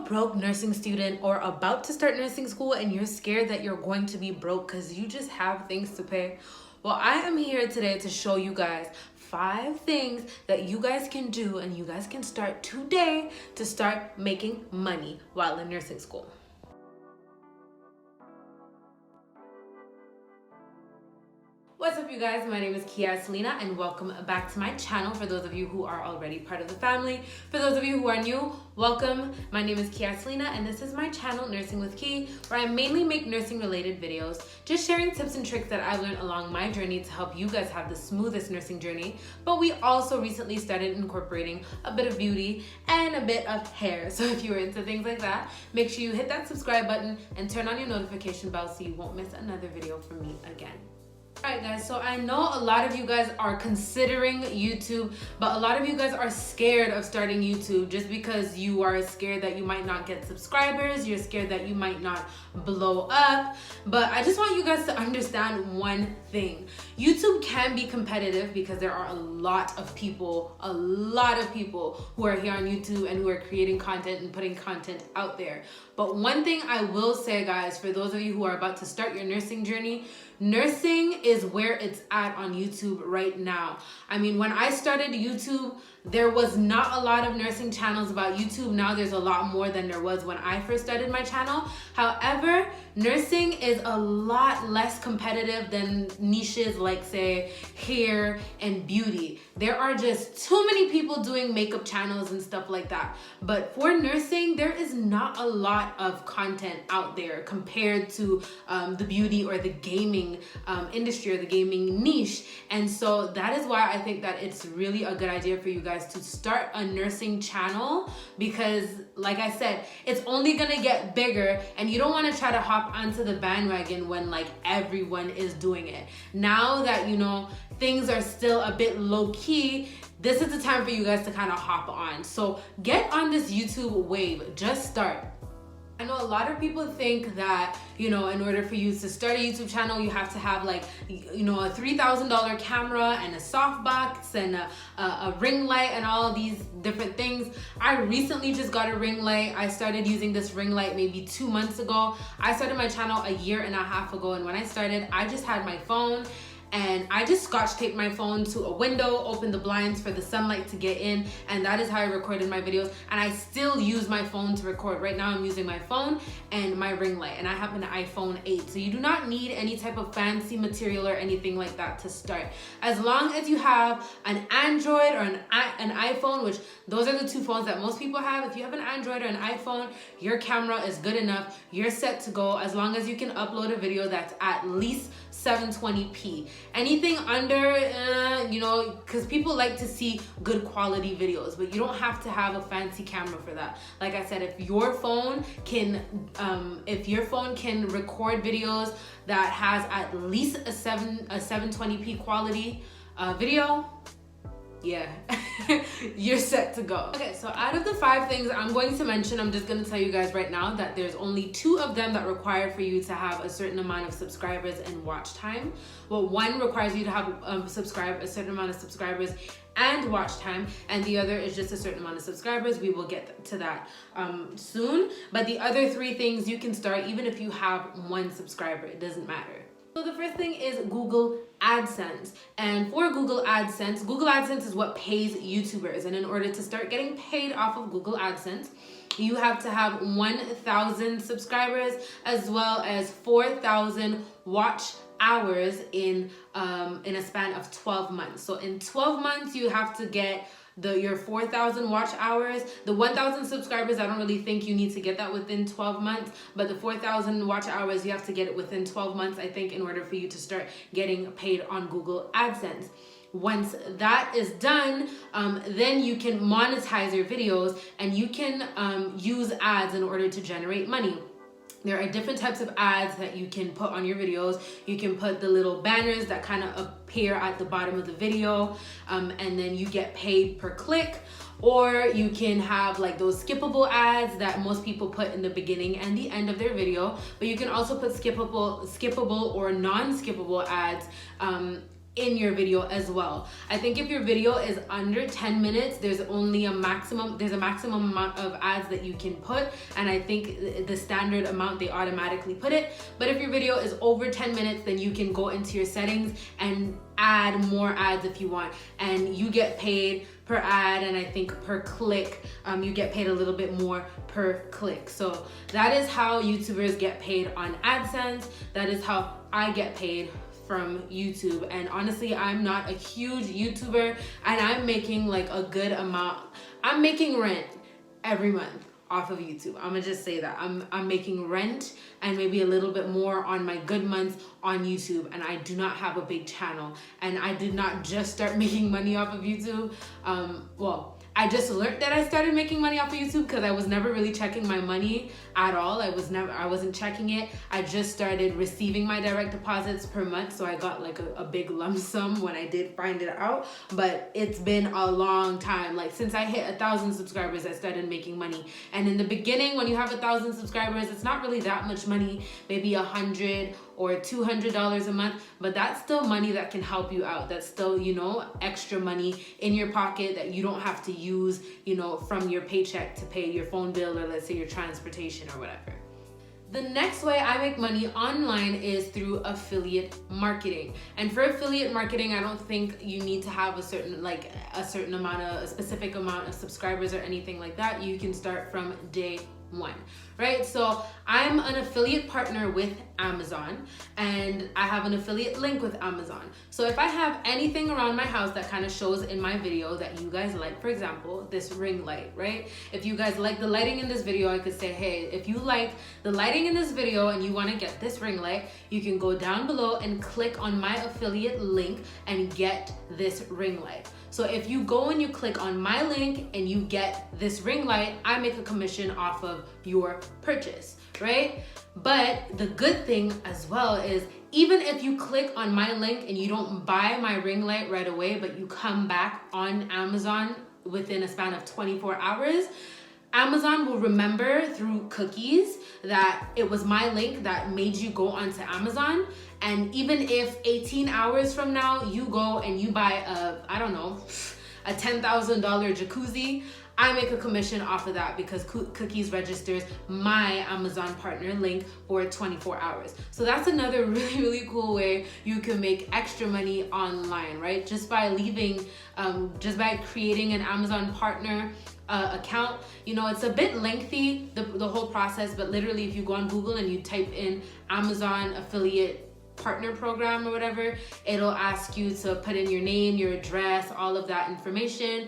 broke nursing student or about to start nursing school and you're scared that you're going to be broke because you just have things to pay? Well, I am here today to show you guys 5 things that you guys can do and you guys can start today to start making money while in nursing school. What's up, you guys? My name is Selena and welcome back to my channel. For those of you who are already part of the family, for those of you who are new, welcome. My name is Selena and this is my channel, Nursing with Key, where I mainly make nursing related videos, just sharing tips and tricks that I've learned along my journey to help you guys have the smoothest nursing journey. But we also recently started incorporating a bit of beauty and a bit of hair. So if you're into things like that, make sure you hit that subscribe button and turn on your notification bell so you won't miss another video from me again. Alright guys, so I know a lot of you guys are considering YouTube, but a lot of you guys are scared of starting YouTube just because you are scared that you might not get subscribers, you're scared that you might not blow up. But I just want you guys to understand one thing. YouTube can be competitive because there are a lot of people who are here on YouTube and who are creating content and putting content out there. But one thing I will say, guys, for those of you who are about to start your nursing journey, nursing is where it's at on YouTube right now. I mean, when I started YouTube, there was not a lot of nursing channels about YouTube. Now there's a lot more than there was when I first started my channel. However, nursing is a lot less competitive than niches like, say, hair and beauty. There are just too many people doing makeup channels and stuff like that. But for nursing, there is not a lot of content out there compared to the beauty or the gaming industry or the gaming niche. And so that is why I think that it's really a good idea for you guys to start a nursing channel, because like I said, it's only gonna get bigger and you don't want to try to hop onto the bandwagon when like everyone is doing it. Now that you know things are still a bit low key, this is the time for you guys to kind of hop on. So get on this YouTube wave, just start. I know a lot of people think that, you know, in order for you to start a YouTube channel, you have to have like, you know, a $3,000 camera and a softbox and a ring light and all of these different things. I recently just got a ring light. I started using this ring light maybe 2 months ago. I started my channel a year and a half ago, and when I started, I just had my phone and I just scotch taped my phone to a window, opened the blinds for the sunlight to get in, and that is how I recorded my videos. And I still use my phone to record. Right now I'm using my phone and my ring light, and I have an iPhone 8. So you do not need any type of fancy material or anything like that to start. As long as you have an Android or an iPhone, which those are the 2 phones that most people have. If you have an Android or an iPhone, your camera is good enough. You're set to go as long as you can upload a video that's at least 720p. Anything under, you know, because people like to see good quality videos, but you don't have to have a fancy camera for that. Like I said, if your phone can record videos that has at least a 720p quality video, yeah, you're set to go. Okay, so out of the 5 things I'm going to mention, I'm just going to tell you guys right now that there's only 2 of them that require for you to have a certain amount of subscribers and watch time. Well, one requires you to have a certain amount of subscribers and watch time, and the other is just a certain amount of subscribers. We will get to that soon. But the other 3 things you can start even if you have 1 subscriber. It doesn't matter. So the first thing is Google Adsense. And for Google AdSense is what pays YouTubers. And in order to start getting paid off of Google AdSense, you have to have 1,000 subscribers as well as 4,000 watch hours in a span of 12 months. So in 12 months, you have to get your 4,000 watch hours. The 1,000 subscribers, I don't really think you need to get that within 12 months, but the 4,000 watch hours, you have to get it within 12 months, I think, in order for you to start getting paid on Google AdSense. Once that is done, then you can monetize your videos and you can use ads in order to generate money. There are different types of ads that you can put on your videos. You can put the little banners that kind of appear at the bottom of the video, and then you get paid per click. Or you can have like those skippable ads that most people put in the beginning and the end of their video. But you can also put skippable or non-skippable ads in your video as well. I think if your video is under 10 minutes, there's a maximum amount of ads that you can put, and I think the standard amount they automatically put it. But if your video is over 10 minutes, then you can go into your settings and add more ads if you want, and you get paid per ad, and I think per click you get paid a little bit more per click. So that is how YouTubers get paid on AdSense. That is how I get paid from YouTube. And honestly, I'm not a huge YouTuber, and I'm making like a good amount. I'm making rent every month off of YouTube. I'm gonna just say that I'm making rent and maybe a little bit more on my good months on YouTube, and I do not have a big channel, and I did not just start making money off of YouTube. Well, I just learned that I started making money off of YouTube because I was never really checking my money at all. I wasn't checking it. I just started receiving my direct deposits per month, so I got like a big lump sum when I did find it out. But it's been a long time. Like since I hit 1,000 subscribers, I started making money. And in the beginning, when you have 1,000 subscribers, it's not really that much money, maybe $100 or $200 a month, but that's still money that can help you out. That's still, you know, extra money in your pocket that you don't have to use, you know, from your paycheck to pay your phone bill, or let's say your transportation or whatever. The next way I make money online is through affiliate marketing. And for affiliate marketing, I don't think you need to have a specific amount of subscribers or anything like that. You can start from day one, right? So I'm an affiliate partner with Amazon, and I have an affiliate link with Amazon. So if I have anything around my house that kind of shows in my video that you guys like, for example, this ring light, right? If you guys like the lighting in this video, I could say, hey, if you like the lighting in this video and you want to get this ring light, you can go down below and click on my affiliate link and get this ring light. So if you go and you click on my link and you get this ring light, I make a commission off of your purchase, right? But the good thing as well is, even if you click on my link and you don't buy my ring light right away, but you come back on Amazon within a span of 24 hours, Amazon will remember through cookies that it was my link that made you go onto Amazon. And even if 18 hours from now you go and you buy a $10,000 jacuzzi, I make a commission off of that because Cookies registers my Amazon partner link for 24 hours. So that's another really, really cool way you can make extra money online, right? Just by creating an Amazon partner account. You know, it's a bit lengthy, the whole process, but literally if you go on Google and you type in Amazon affiliate partner program or whatever, it'll ask you to put in your name, your address, all of that information.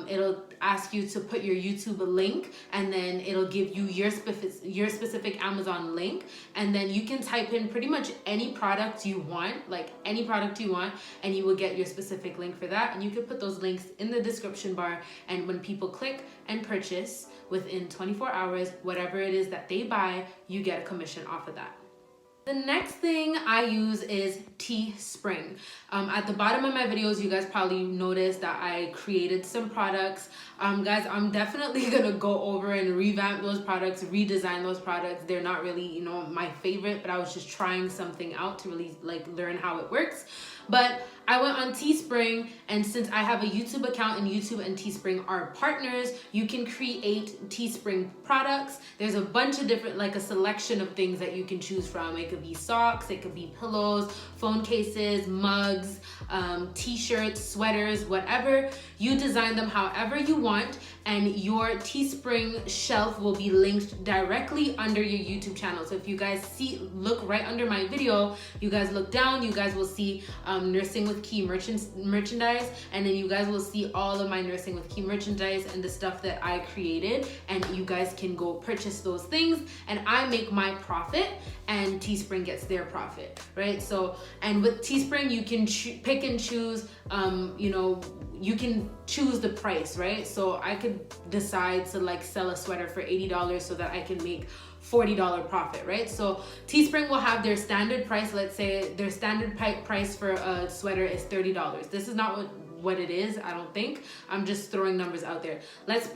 It'll ask you to put your YouTube link, and then it'll give you your specific Amazon link, and then you can type in pretty much any product you want, and you will get your specific link for that. And you can put those links in the description bar, and when people click and purchase within 24 hours, whatever it is that they buy, you get a commission off of that. The next thing I use is Teespring. At the bottom of my videos, you guys probably noticed that I created some products. Guys, I'm definitely gonna go over and revamp those products, redesign those products. They're not really, you know, my favorite, but I was just trying something out to really learn how it works. But I went on Teespring, and since I have a YouTube account and YouTube and Teespring are partners, you can create Teespring products. There's a bunch of different, a selection of things that you can choose from. It could be socks, it could be pillows, phone cases, mugs, t-shirts, sweaters, whatever. You design them however you want, and your Teespring shelf will be linked directly under your YouTube channel. So if you guys look right under my video, you guys look down, you guys will see Nursing with Key merchandise, and then you guys will see all of my Nursing with Key merchandise and the stuff that I created, and you guys can go purchase those things, and I make my profit and Teespring gets their profit, right? So, and with Teespring you can pick and choose, you can choose the price, right? So I could decide to sell a sweater for $80 so that I can make $40 profit, right? So Teespring will have their standard price. Let's say their standard price for a sweater is $30. This is not what it is, I don't think. I'm just throwing numbers out there. Let's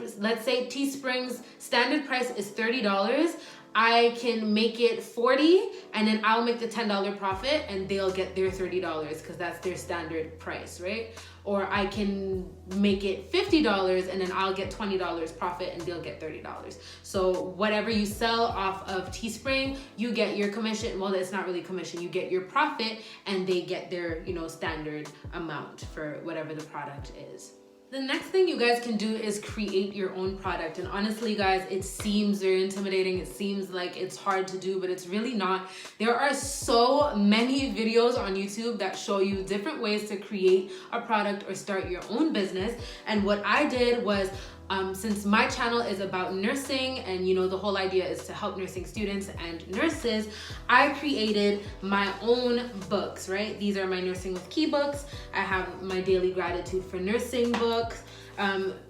say Teespring's standard price is $30. I can make it $40 and then I'll make the $10 profit and they'll get their $30 because that's their standard price, right? Or I can make it $50 and then I'll get $20 profit and they'll get $30. So whatever you sell off of Teespring, you get your commission. Well, it's not really commission. You get your profit and they get their, standard amount for whatever the product is. The next thing you guys can do is create your own product. And honestly, guys, it seems very intimidating. It seems like it's hard to do, but it's really not. There are so many videos on YouTube that show you different ways to create a product or start your own business. And what I did was, since my channel is about nursing and the whole idea is to help nursing students and nurses, I created my own books, right? These are my Nursing with Key books. I have my Daily Gratitude for Nursing books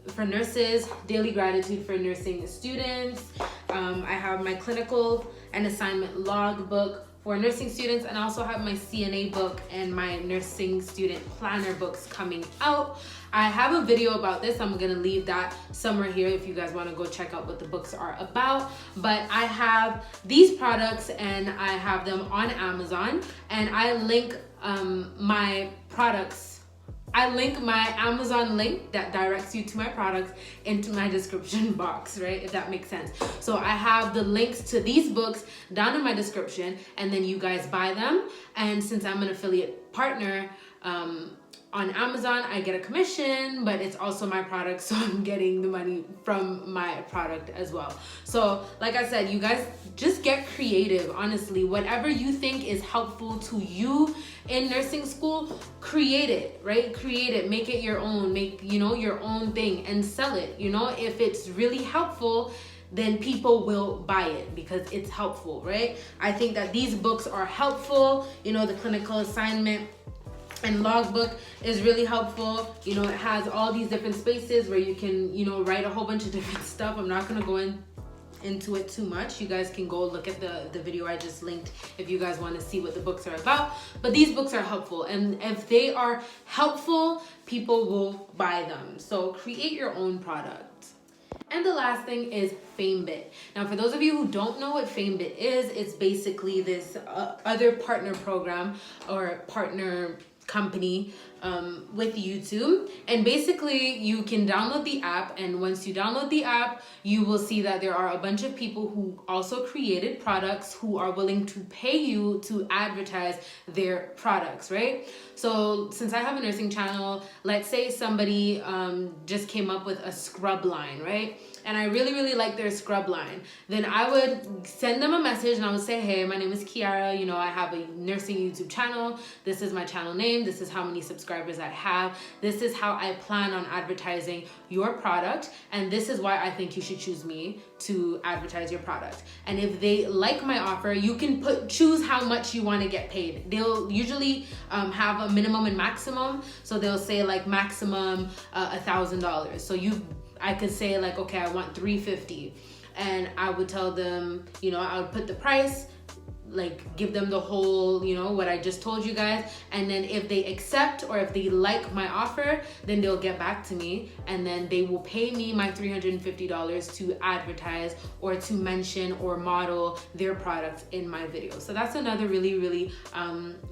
for nurses, Daily Gratitude for Nursing students. I have my Clinical and Assignment Log book for nursing students, and I also have my CNA book and my Nursing Student Planner books coming out. I have a video about this. I'm gonna leave that somewhere here if you guys wanna go check out what the books are about. But I have these products and I have them on Amazon, and I link my products. I link my Amazon link that directs you to my products into my description box, right? If that makes sense. So I have the links to these books down in my description, and then you guys buy them. And since I'm an affiliate partner, on Amazon, I get a commission, but it's also my product, so I'm getting the money from my product as well. So like I said, you guys just get creative. Honestly, whatever you think is helpful to you in nursing school, create it, right? Create it, make it your own, make your own thing and sell it. If it's really helpful, then people will buy it because it's helpful, right? I think that these books are helpful. The Clinical Assignment and Logbook is really helpful. It has all these different spaces where you can, write a whole bunch of different stuff. I'm not gonna go into it too much. You guys can go look at the video I just linked if you guys want to see what the books are about. But these books are helpful, and if they are helpful, people will buy them. So create your own product. And the last thing is Famebit. Now, for those of you who don't know what Famebit is, it's basically this other partner program or partner company with YouTube, and basically you can download the app, and once you download the app, you will see that there are a bunch of people who also created products who are willing to pay you to advertise their products, right? So since I have a nursing channel, let's say somebody just came up with a scrub line, right? And I really like their scrub line. Then I would send them a message and I would say, hey, my name is Kiara. I have a nursing YouTube channel. This is my channel name. This is how many subscribers I have. This is how I plan on advertising your product. And this is why I think you should choose me to advertise your product. And if they like my offer, you can choose how much you want to get paid. They'll usually have a minimum and maximum. So they'll say like maximum $1,000. So I could say like, okay, I want $350, and I would tell them, I would put the price, like give them the whole, what I just told you guys. And then if they accept or if they like my offer, then they'll get back to me, and then they will pay me my $350 to advertise or to mention or model their products in my video. So that's another really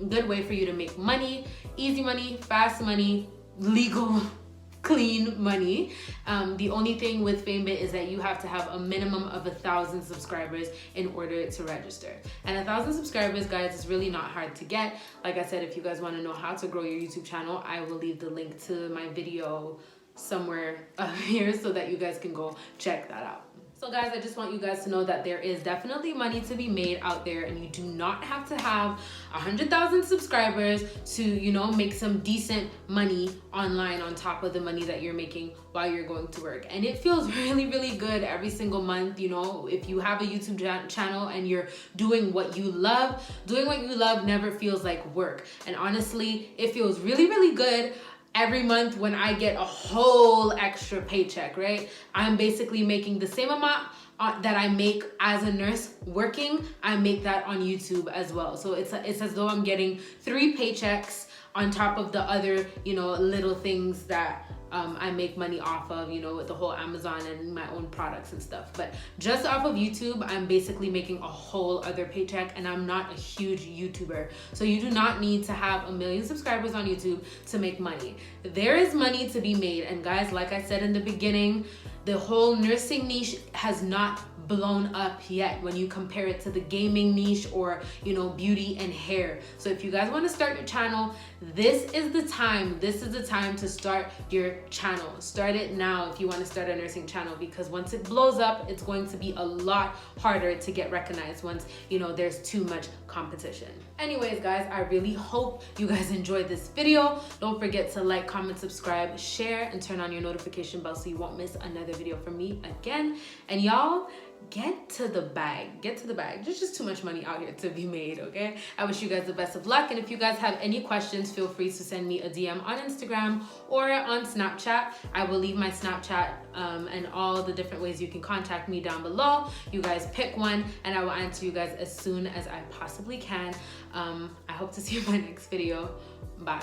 good way for you to make money, easy money, fast money, legal clean money. The only thing with Famebit is that you have to have a minimum of 1,000 subscribers in order to register. And 1,000 subscribers, guys, is really not hard to get. Like I said, if you guys want to know how to grow your YouTube channel, I will leave the link to my video somewhere here so that you guys can go check that out. So guys, I just want you guys to know that there is definitely money to be made out there, and you do not have to have 100,000 subscribers to, make some decent money online on top of the money that you're making while you're going to work. And it feels really good every single month. If you have a YouTube channel and you're doing what you love never feels like work. And honestly, it feels really good every month when I get a whole extra paycheck, right? I'm basically making the same amount that I make as a nurse working. I make that on YouTube as well. So it's as though I'm getting 3 paychecks on top of the other, little things that I make money off of, you know, with the whole Amazon and my own products and stuff. But just off of YouTube, I'm basically making a whole other paycheck, and I'm not a huge YouTuber. So you do not need to have 1 million subscribers on YouTube to make money. There is money to be made. And guys, like I said in the beginning, the whole nursing niche has not blown up yet when you compare it to the gaming niche or, you know, beauty and hair. So if you guys want to start your channel, this is the time. This is the time to start your channel. Start it now if you want to start a nursing channel, because once it blows up, it's going to be a lot harder to get recognized once, you know, there's too much competition. Anyways, guys, I really hope you guys enjoyed this video. Don't forget to like, comment, subscribe, share, and turn on your notification bell so you won't miss another video from me again. And y'all, get to the bag. Get to the bag. There's just too much money out here to be made, okay? I wish you guys the best of luck. And if you guys have any questions, feel free to send me a DM on Instagram or on Snapchat. I will leave my Snapchat and all the different ways you can contact me down below. You guys pick one and I will answer you guys as soon as I possibly can. I hope to see you in my next video. Bye.